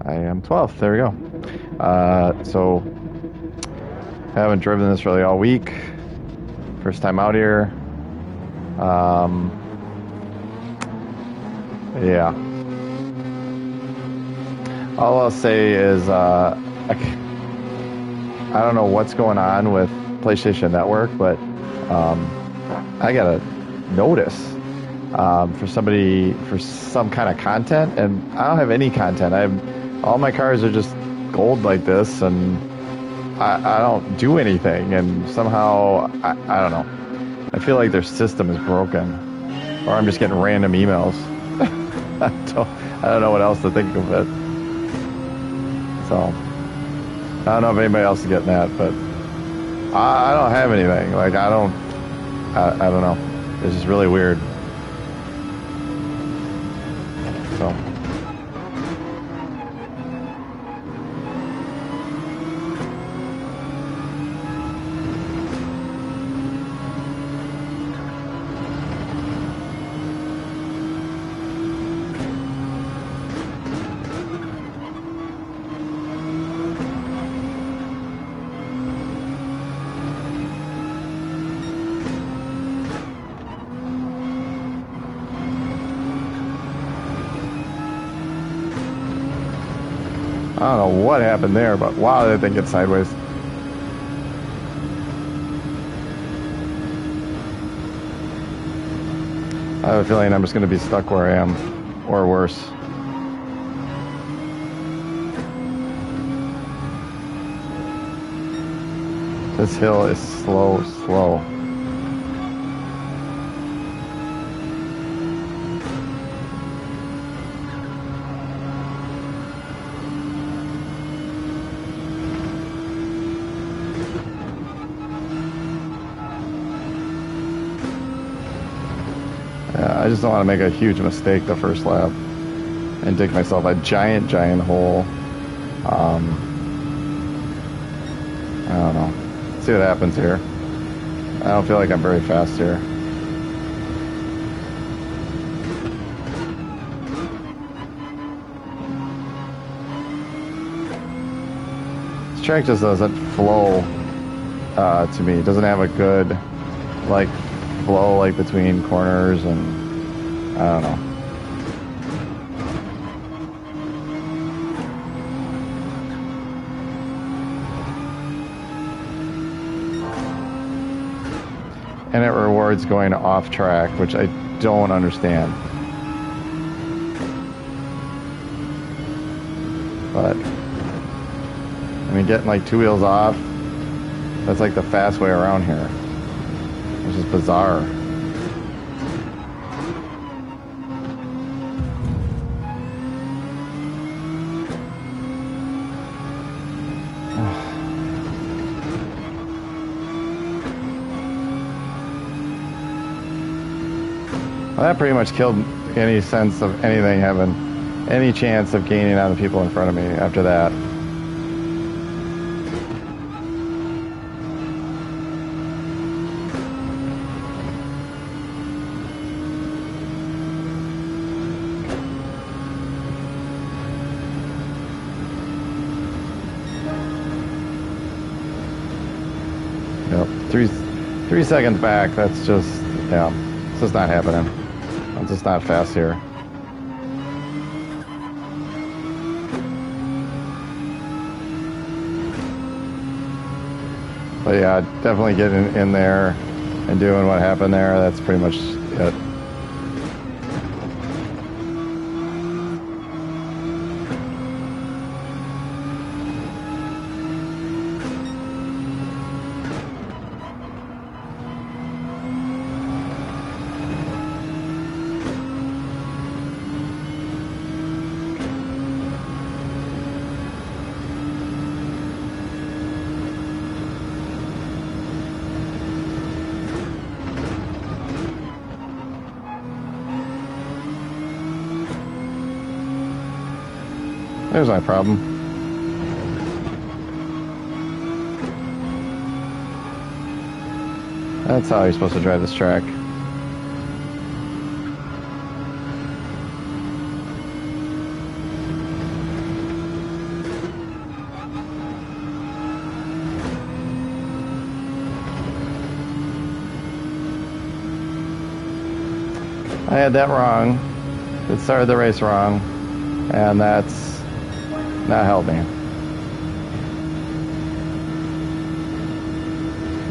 I am 12th. There we go. So haven't driven this really all week. First time out here. Yeah. All I'll say is I don't know what's going on with PlayStation Network, but I got a notice for somebody for some kind of content, and I don't have any content. All my cars are just gold like this, and I don't do anything. And somehow I don't know. I feel like their system is broken, or I'm just getting random emails. I don't know what else to think of it. So I don't know if anybody else is getting that, but I don't have anything. Like I don't know. It's just really weird. So. I don't know what happened there, but wow, that thing gets sideways. I have a feeling I'm just going to be stuck where I am, or worse. This hill is slow. I just don't want to make a huge mistake the first lap and dig myself a giant hole. I don't know. Let's see what happens here. I don't feel like I'm very fast here. This track just doesn't flow to me. It doesn't have a good like flow like between corners, and I don't know. And it rewards going off track, which I don't understand. But I mean, getting like two wheels off, that's like the fast way around here. Which is bizarre. Well, that pretty much killed any sense of anything having any chance of gaining on the people in front of me after that. Yep, 3 seconds back. That's just, yeah, it's just not happening. I'm just not fast here. But yeah, definitely getting in there and doing what happened there. That's pretty much it. There's my problem. That's how you're supposed to drive this track. I had that wrong. It started the race wrong. And that's not helped me.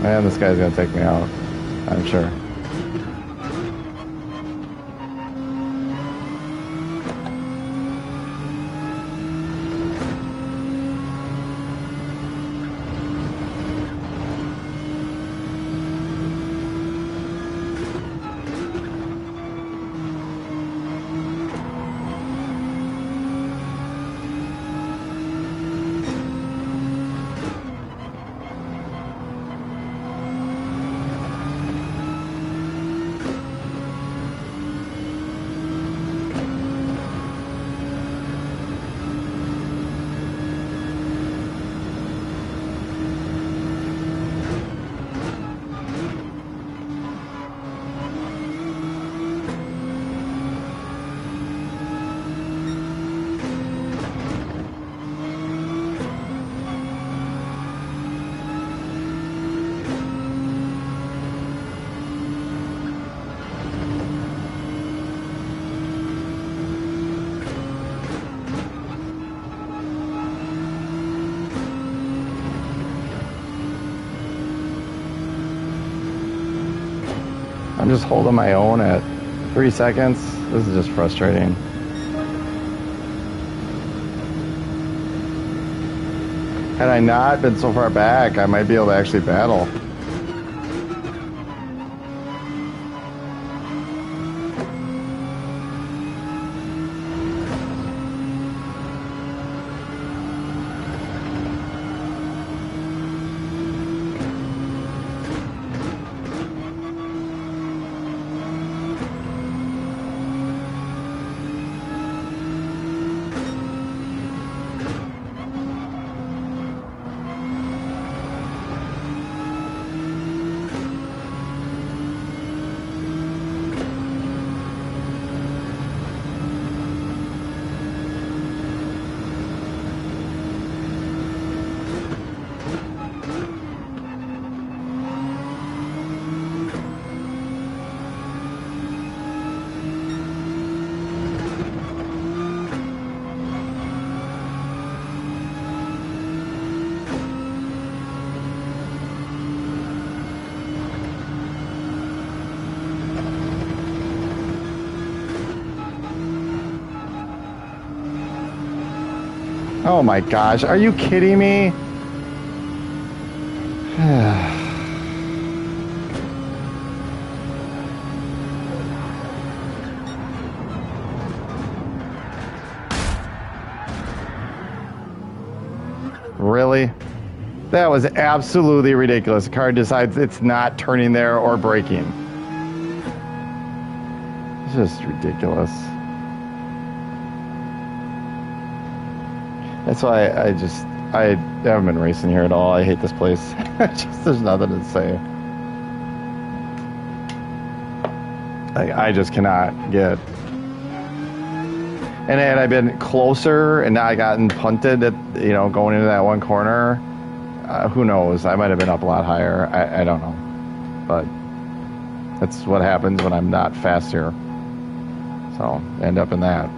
Man, this guy's gonna take me out, I'm sure. I'm just holding my own at 3 seconds. This is just frustrating. Had I not been so far back, I might be able to actually battle. Oh my gosh, are you kidding me? Really? That was absolutely ridiculous. The car decides it's not turning there or braking. It's just ridiculous. That's why I haven't been racing here at all. I hate this place. There's nothing to say. Like, I just cannot get. And had I been closer and not gotten punted at, going into that one corner, who knows? I might have been up a lot higher. I don't know. But that's what happens when I'm not fast here. So, end up in that.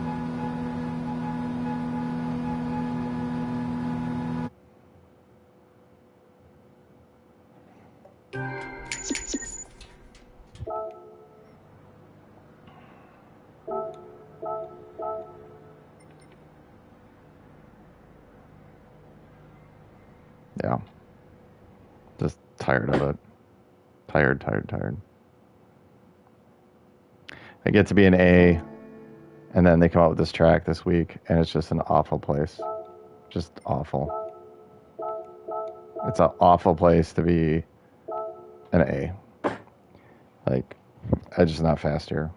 Yeah. Just tired of it. Tired. I get to be an A, and then they come out with this track this week, and it's just an awful place. Just awful. It's an awful place to be an A. Like, I'm just not fast here.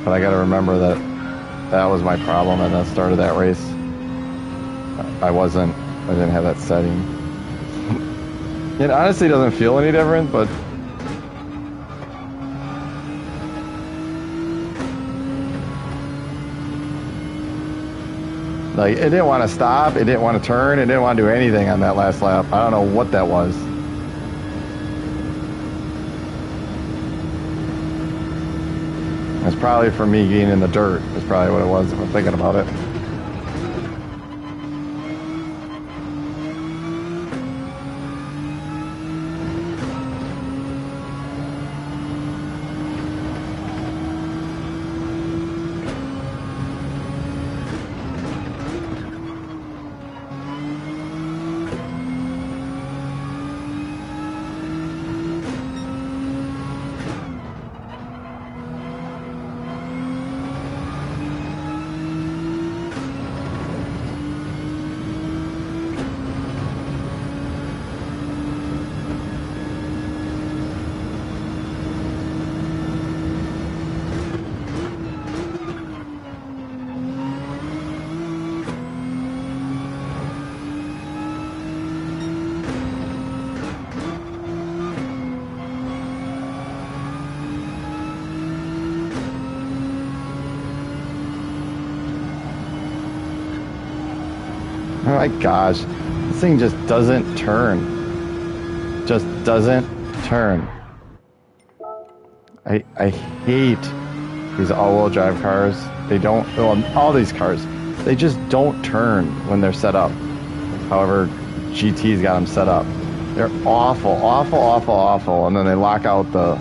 But I gotta remember that was my problem at the start of that race. I didn't have that setting. It honestly doesn't feel any different, but like, it didn't want to stop, it didn't want to turn, it didn't want to do anything on that last lap. I don't know what that was. It's probably from me getting in the dirt. Is probably what it was if I'm thinking about it. Oh my gosh, this thing just doesn't turn. Just doesn't turn. I hate these all-wheel drive cars. They don't, well, all these cars, they just don't turn when they're set up. However, GT's got them set up. They're awful, awful, awful, awful. And then they lock out the...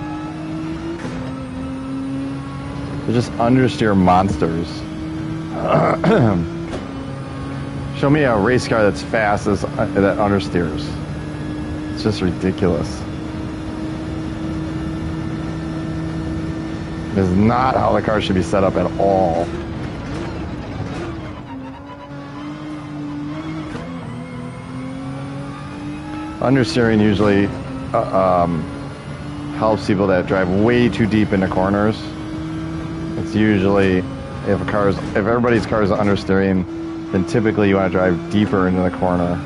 They're just understeer monsters. Show me a race car that's fast as that understeers. It's just ridiculous. This is not how the car should be set up at all. Understeering usually helps people that drive way too deep into corners. It's usually if everybody's car is understeering, then typically you want to drive deeper into the corner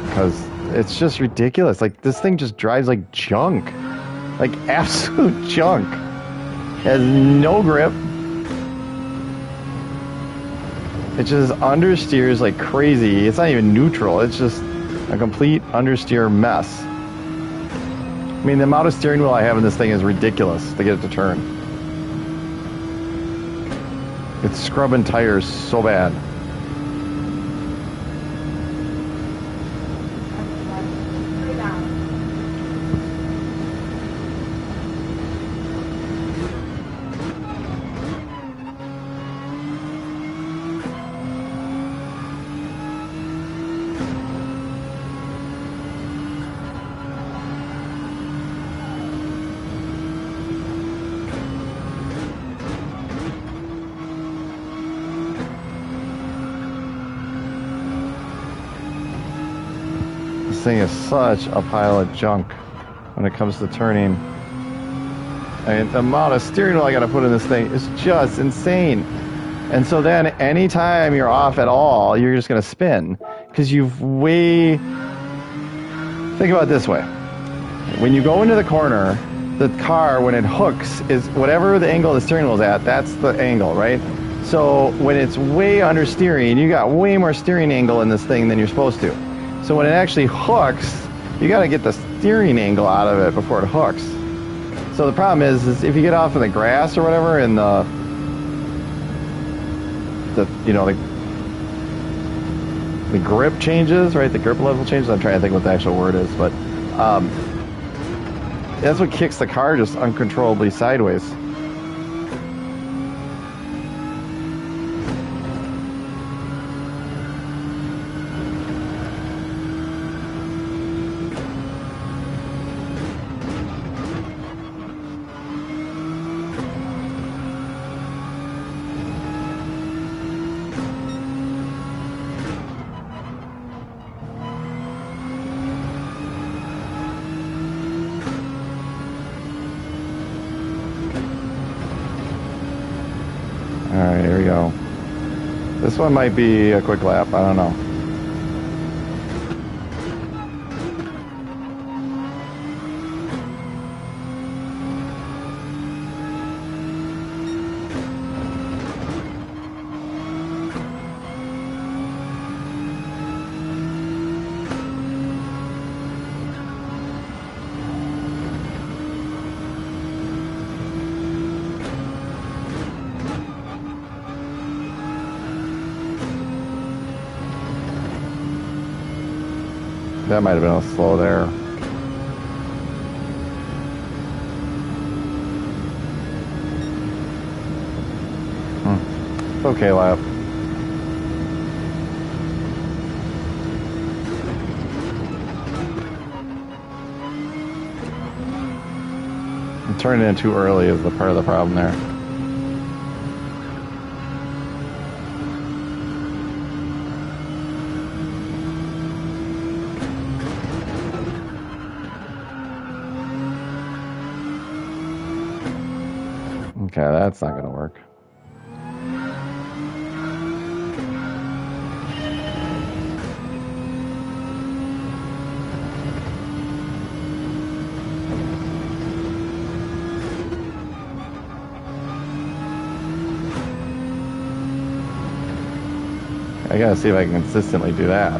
because it's just ridiculous. Like, this thing just drives like junk, like absolute junk. It has no grip. It just understeers like crazy. It's not even neutral. It's just a complete understeer mess. I mean, the amount of steering wheel I have in this thing is ridiculous to get it to turn. It's scrubbing tires so bad. This thing is such a pile of junk when it comes to turning. I mean, the amount of steering wheel I gotta put in this thing is just insane. And so then anytime you're off at all, you're just gonna spin because you've way... Think about it this way. When you go into the corner, the car, when it hooks, is whatever the angle the steering wheel is at, that's the angle, right? So when it's way understeering, you got way more steering angle in this thing than you're supposed to. So when it actually hooks, you got to get the steering angle out of it before it hooks. So the problem is if you get off in the grass or whatever, and the grip changes, right? The grip level changes. I'm trying to think what the actual word is, but that's what kicks the car just uncontrollably sideways. Alright, here we go. This one might be a quick lap, I don't know. That might have been a slow there. Okay, lap. Turning in too early is the part of the problem there. Okay, that's not going to work. I gotta see if I can consistently do that.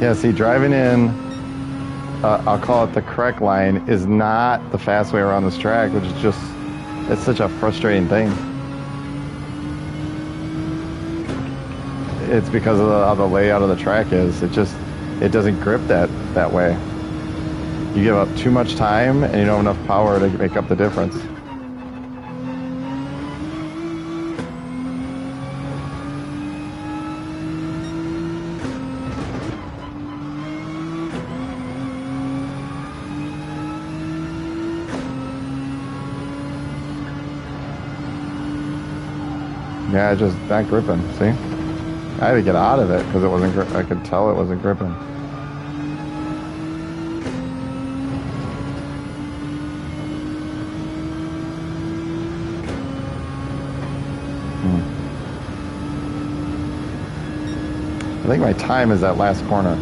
Yeah, see, driving in, I'll call it the correct line, is not the fast way around this track, which is just, it's such a frustrating thing. It's because of how the layout of the track is. It doesn't grip that way. You give up too much time and you don't have enough power to make up the difference. Yeah, just not gripping. See, I had to get out of it because it wasn't. I could tell it wasn't gripping. I think my time is that last corner.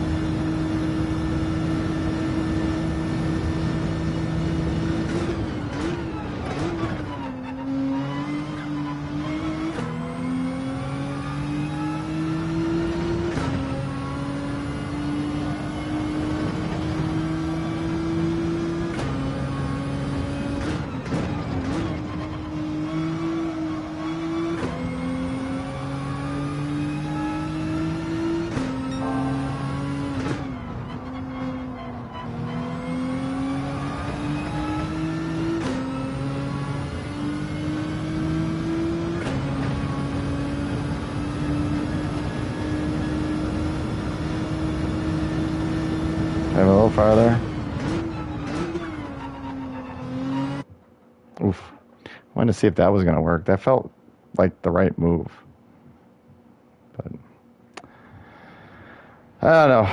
A little farther. Oof. I wanted to see if that was going to work. That felt like the right move. But I don't know.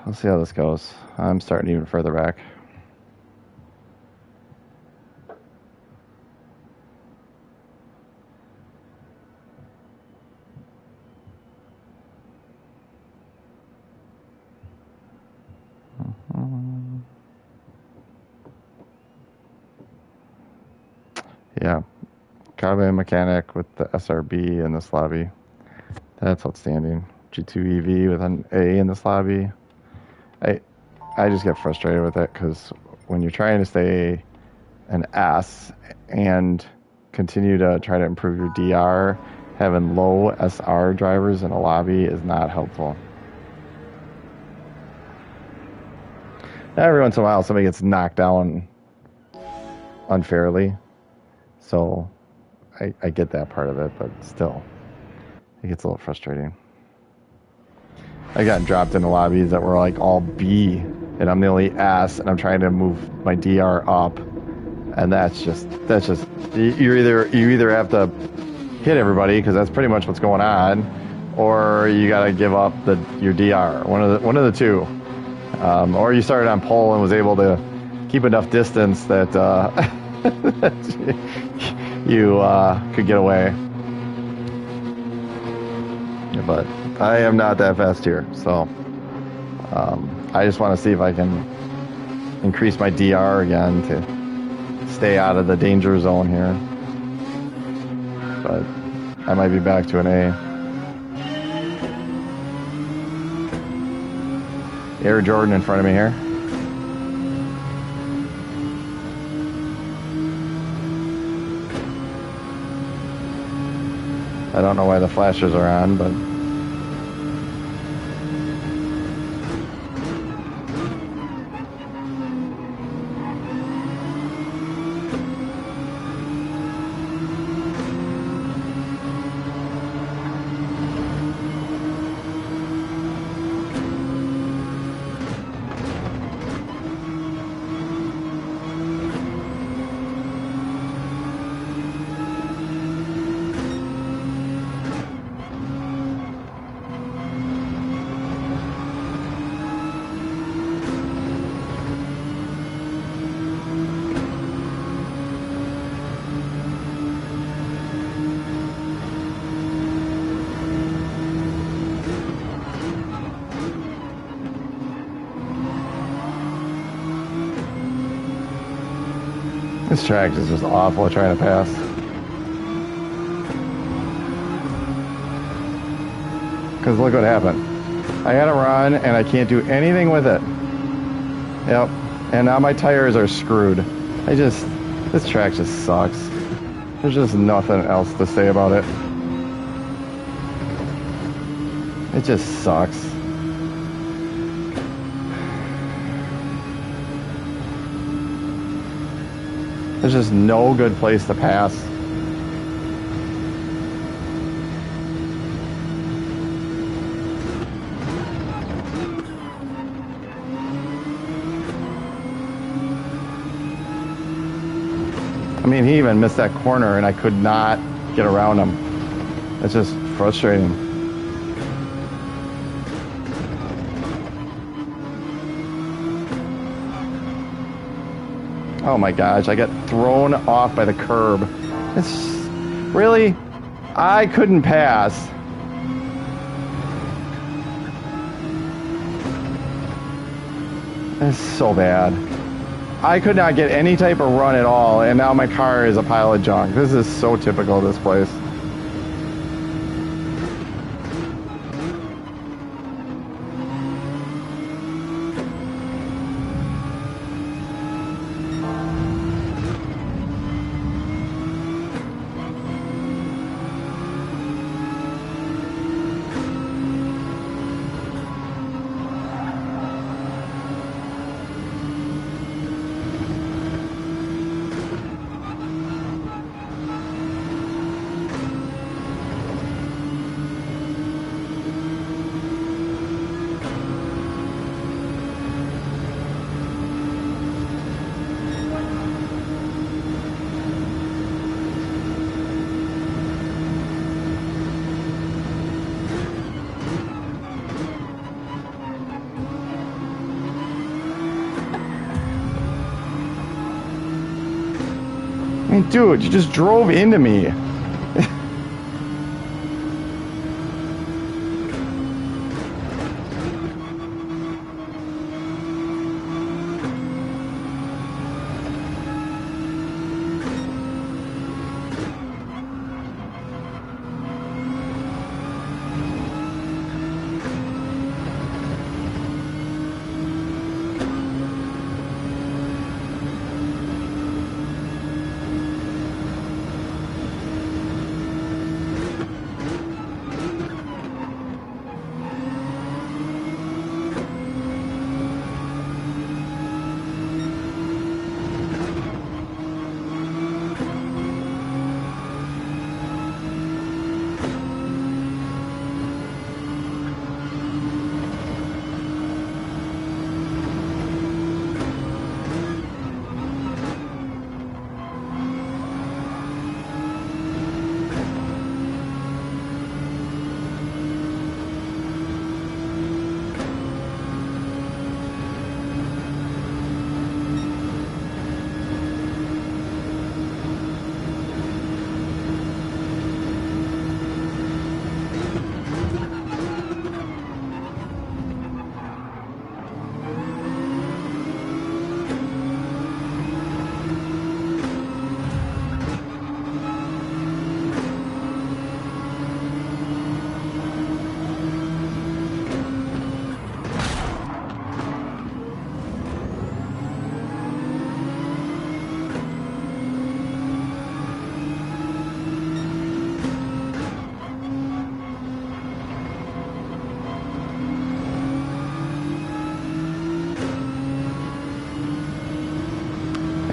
We'll see how this goes. I'm starting even further back. Yeah, carbon mechanic with the SRB in this lobby. That's outstanding. G2 EV with an A in this lobby. I just get frustrated with it because when you're trying to stay an S and continue to try to improve your DR, having low SR drivers in a lobby is not helpful. Every once in a while, somebody gets knocked down unfairly. So I get that part of it, but still, it gets a little frustrating. I got dropped into lobbies that were like all B, and I'm the only S, and I'm trying to move my DR up, and that's just you either have to hit everybody because that's pretty much what's going on, or you got to give up your DR. One of the two, or you started on pole and was able to keep enough distance that. You could get away. but I am not that fast here, so I just want to see if I can increase my DR again to stay out of the danger zone here. But I might be back to an A. Air Jordan in front of me here. I don't know why the flashers are on, but this track is just awful trying to pass. Because look what happened. I had a run and I can't do anything with it. Yep. And now my tires are screwed. This track just sucks. There's just nothing else to say about it. It just sucks. There's just no good place to pass. I mean, he even missed that corner and I could not get around him. It's just frustrating. Oh my gosh, I got thrown off by the curb. It's really, I couldn't pass. It's so bad. I could not get any type of run at all, and now my car is a pile of junk. This is so typical of this place. I mean, dude, you just drove into me.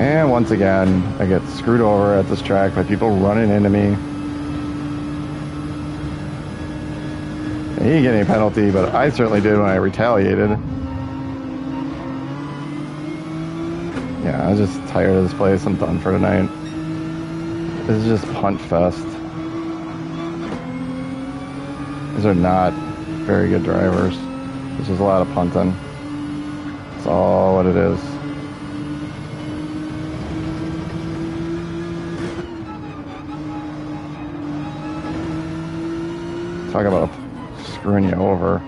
And once again, I get screwed over at this track by people running into me. He didn't get any penalty, but I certainly did when I retaliated. Yeah, I'm just tired of this place. I'm done for tonight. This is just punt fest. These are not very good drivers. There's just a lot of punting. That's all what it is. Talk about screwing you over.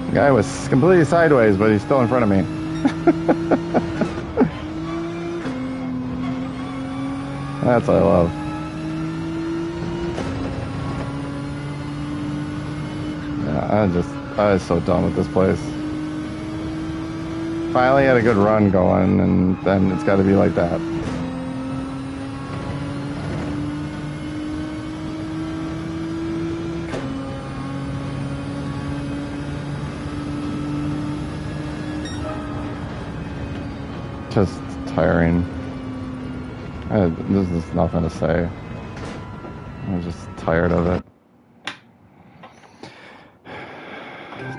The guy was completely sideways, but he's still in front of me. That's what I love. Yeah, I was so done with this place. Finally had a good run going, and then it's got to be like that. Just tiring. There's just nothing to say. I'm just tired of it.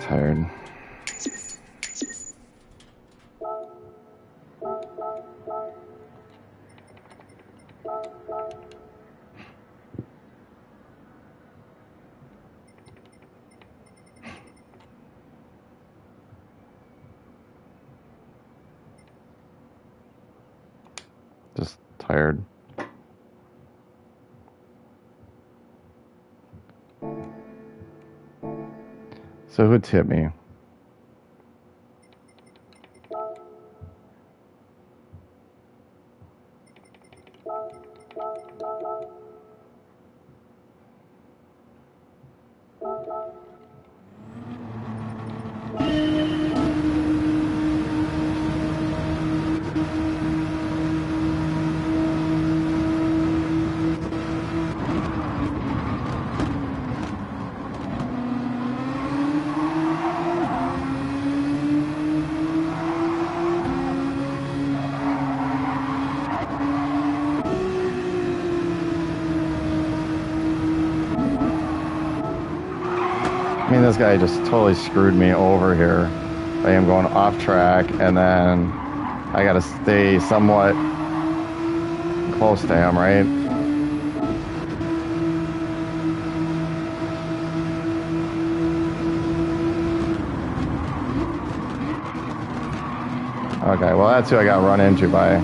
Tired. Just tired. So who tipped me? I mean, this guy just totally screwed me over here. I am going off track, and then I gotta stay somewhat close to him, right? Okay, well that's who I got run into by.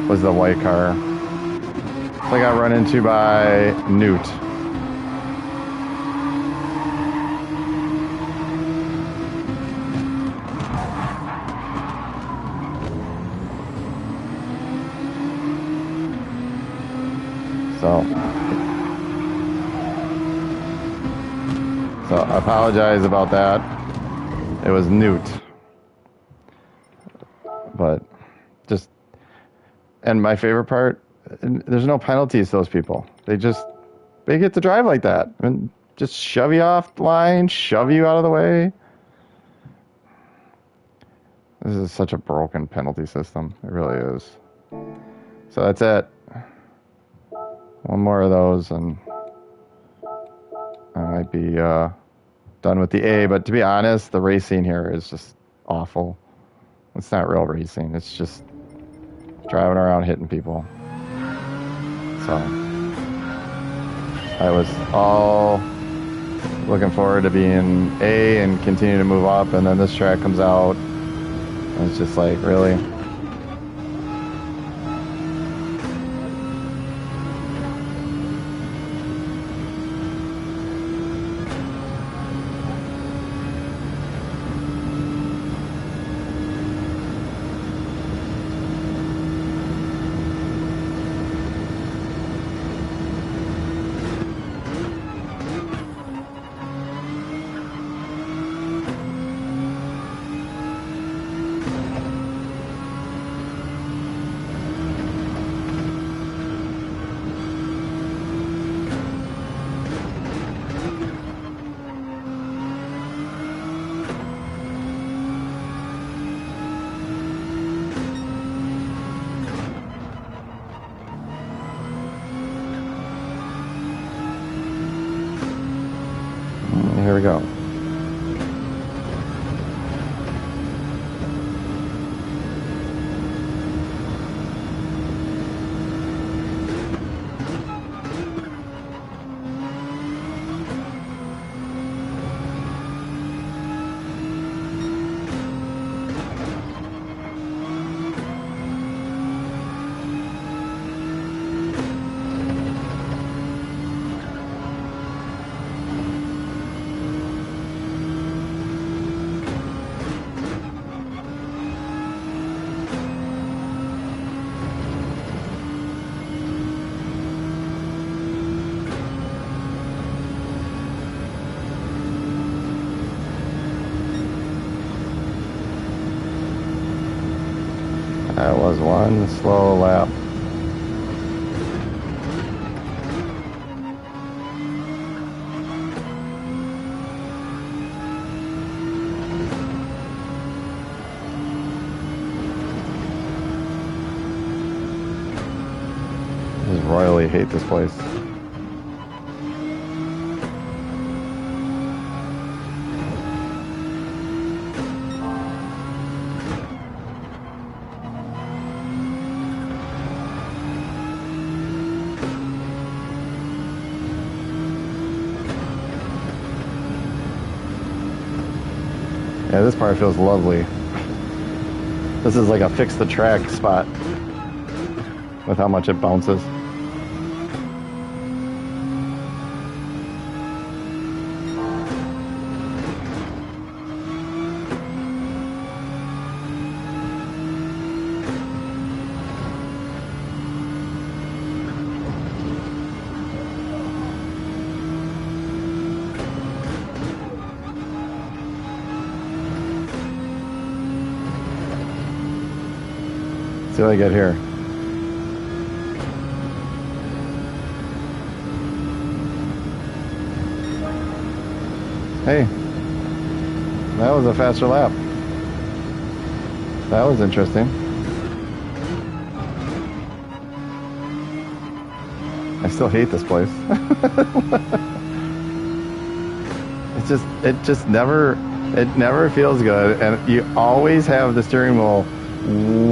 Was the white car. So I got run into by Newt. So I apologize about that. It was Newt. But just, and my favorite part, there's no penalties to those people. They get to drive like that. And just shove you off the line, shove you out of the way. This is such a broken penalty system. It really is. So that's it. One more of those, and might be done with the A. But to be honest, the racing here is just awful. It's not real racing. It's just driving around hitting people. So I was all looking forward to being A and continue to move up, and then this track comes out, and it's just like, really? Here we go. That was one slow lap. I just royally hate this place. Yeah, this part feels lovely. This is like a fix the track spot with how much it bounces. See what I get here. Hey, that was a faster lap. That was interesting. I still hate this place. it never feels good, and you always have the steering wheel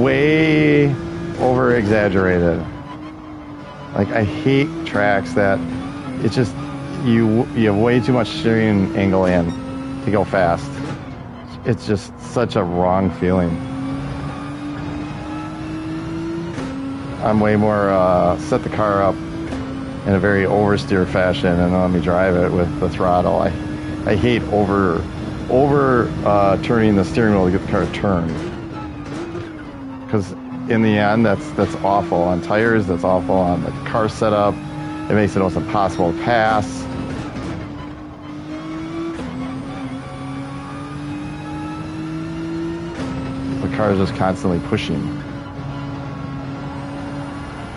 way over exaggerated. Like, I hate tracks that it's just you have way too much steering angle in to go fast. It's just such a wrong feeling. I'm way more set the car up in a very oversteer fashion and let me drive it with the throttle. I hate over turning the steering wheel to get the car to turn. Because in the end, that's awful on tires. That's awful on the car setup. It makes it almost impossible to pass. The car is just constantly pushing.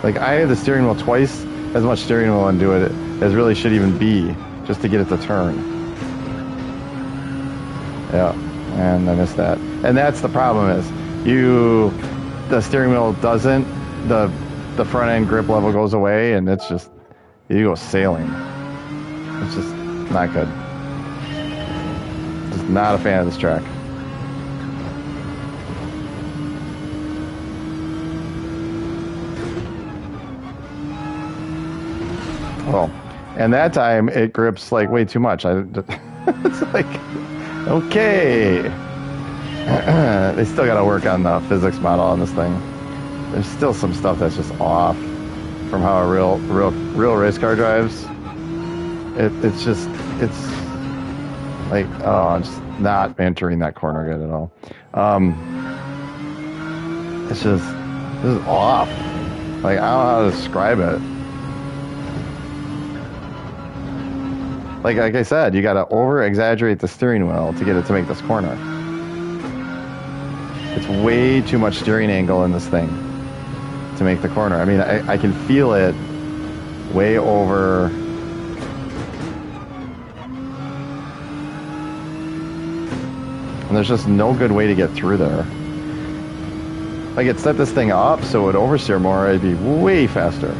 Like, I have the steering wheel twice as much steering wheel into it as really should even be, just to get it to turn. Yeah, and I missed that. And that's the problem is the steering wheel doesn't, the front end grip level goes away, and it's just, you go sailing. It's just Not good. Just not a fan of this track. Oh, and that time it grips like way too much. It's like, okay. They still got to work on the physics model on this thing. There's still some stuff that's just off from how a real race car drives. It's like, oh, I'm just not entering that corner good at all. It's just, this is off. Like, I don't know how to describe it. Like I said, you got to over-exaggerate the steering wheel to get it to make this corner. It's way too much steering angle in this thing to make the corner. I mean, I can feel it way over. And there's just no good way to get through there. If I could set this thing up so it would oversteer more, it'd be way faster.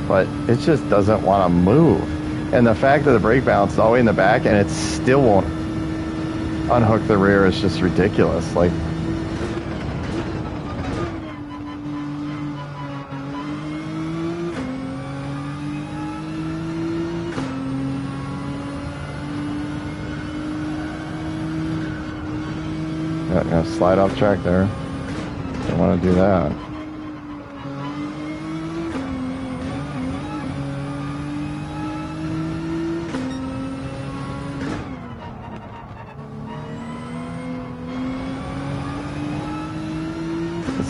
But it just doesn't want to move. And the fact that the brake balance is all the way in the back and it still won't unhook the rear is just ridiculous. Like, yeah, slide off track there. Don't want to do that.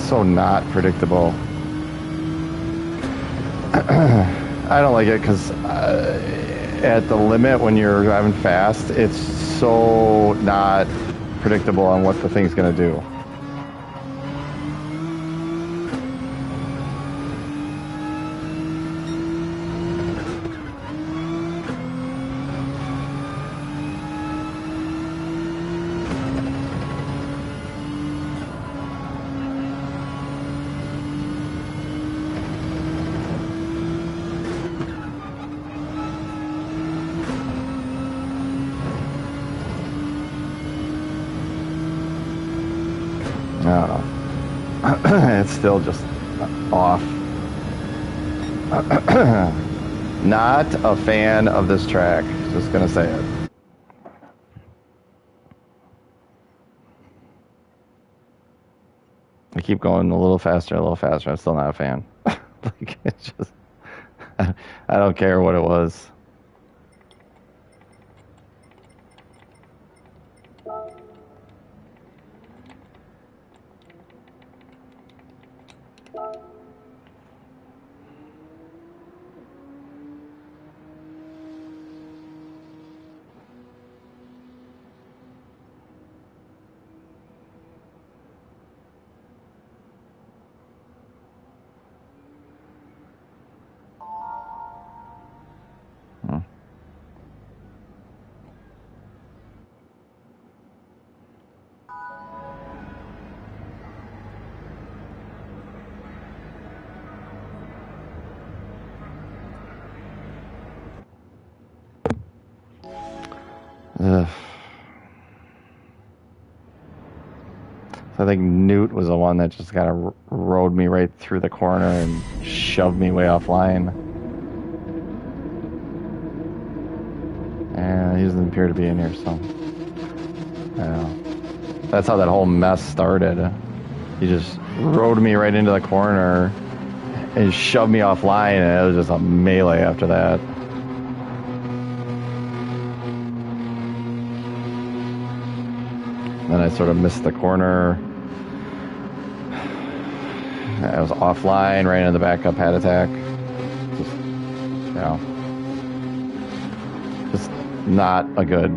So not predictable. I don't like it because at the limit when you're driving fast, it's so not predictable on what the thing's going to do. It's still just off. Not a fan of this track. Just gonna say it. I keep going a little faster, a little faster. I'm still not a fan. Like, it's just, I don't care what it was. Ugh. I think Newt was the one that just kind of rode me right through the corner and shoved me way offline. And he doesn't appear to be in here, so yeah. That's how that whole mess started. He just rode me right into the corner and shoved me offline, and it was just a melee after that. Then I sort of missed the corner. I was offline right into the backup pad attack. Just, you know, just not a good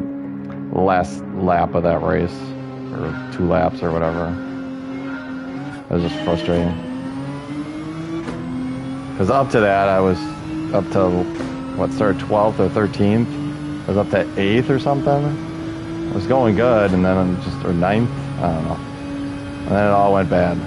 last lap of that race, or 2 laps or whatever. It was just frustrating. Because up to that, I was up to, what, started 12th or 13th? I was up to 8th or something. It was going good, and then I'm just, or 9th? I don't know. And then it all went bad.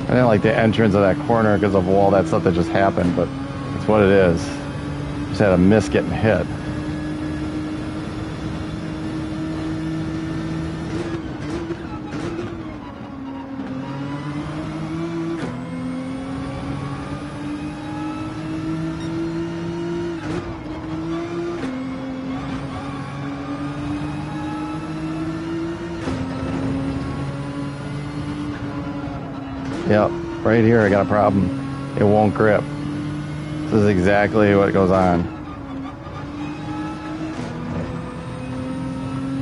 I didn't like the entrance of that corner because of all that stuff that just happened, but that's what it is. Just had a miss getting hit. Yep, right here I got a problem. It won't grip. This is exactly what goes on.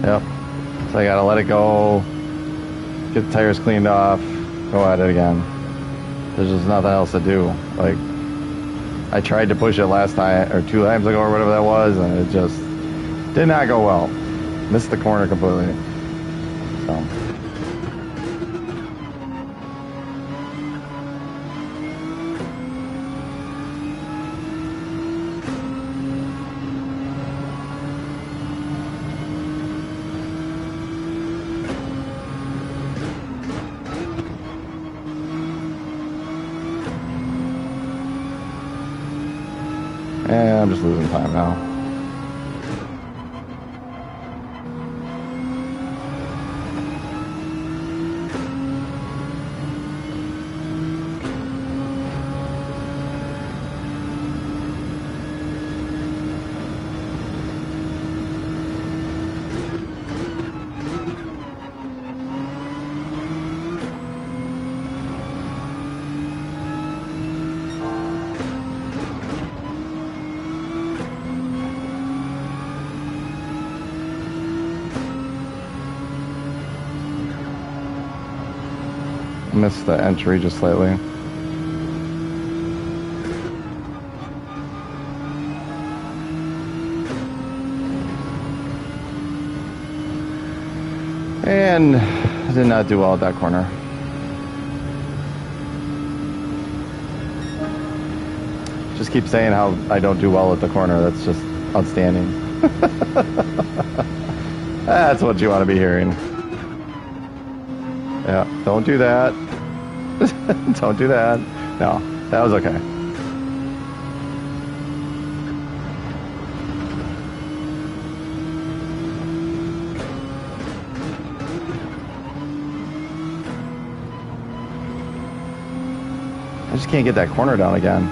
Yep. So I gotta let it go, get the tires cleaned off, go at it again. There's just nothing else to do. Like, I tried to push it last time, or 2 times ago, or whatever that was, and it just did not go well. Missed the corner completely. So. And I'm just losing time now. Missed the entry just slightly. And I did not do well at that corner. Just keep saying how I don't do well at the corner. That's just outstanding. That's what you want to be hearing. Yeah, don't do that. Don't do that. No, that was okay. I just can't get that corner down again.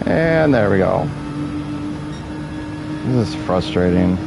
And there we go. This is frustrating.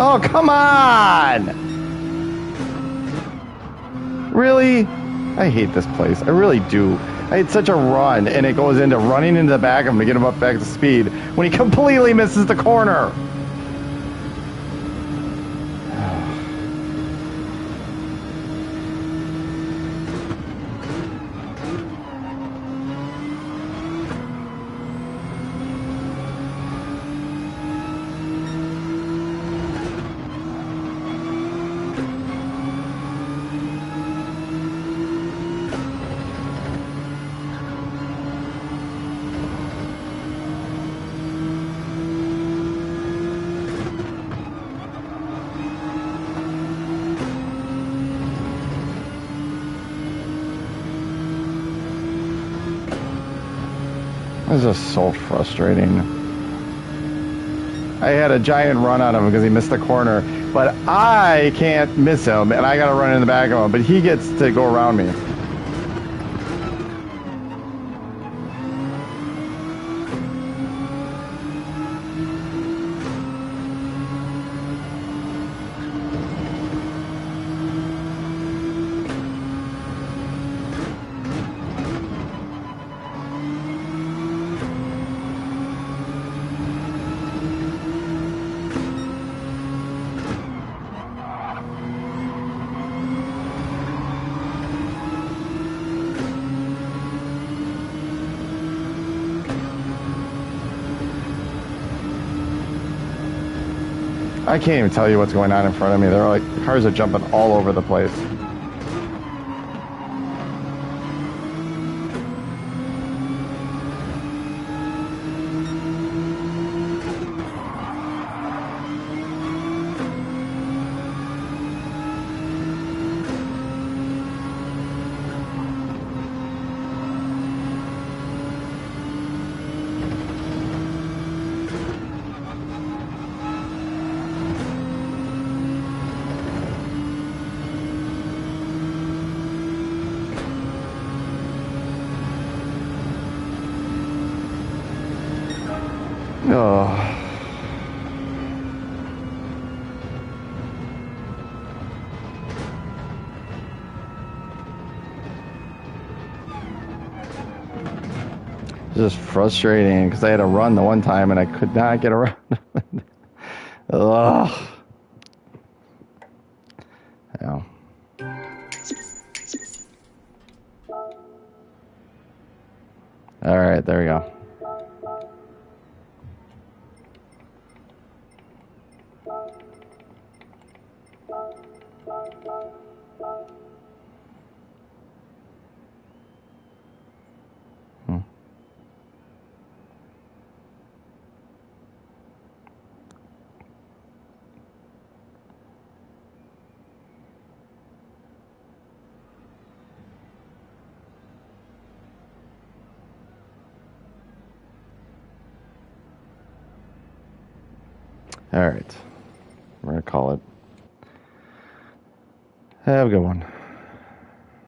Oh, come on! Really? I hate this place. I really do. I had such a run, and it goes into running into the back of him to get him up back to speed when he completely misses the corner. It's just so frustrating. I had a giant run on him because he missed the corner, but I can't miss him, and I got to run in the back of him, but he gets to go around me. I can't even tell you what's going on in front of me. They're like, cars are jumping all over the place. Oh. Just frustrating because I had to run the one time and I could not get around. Ugh. Yeah. All right, there we go. All right. We're going to call it. Have a good one.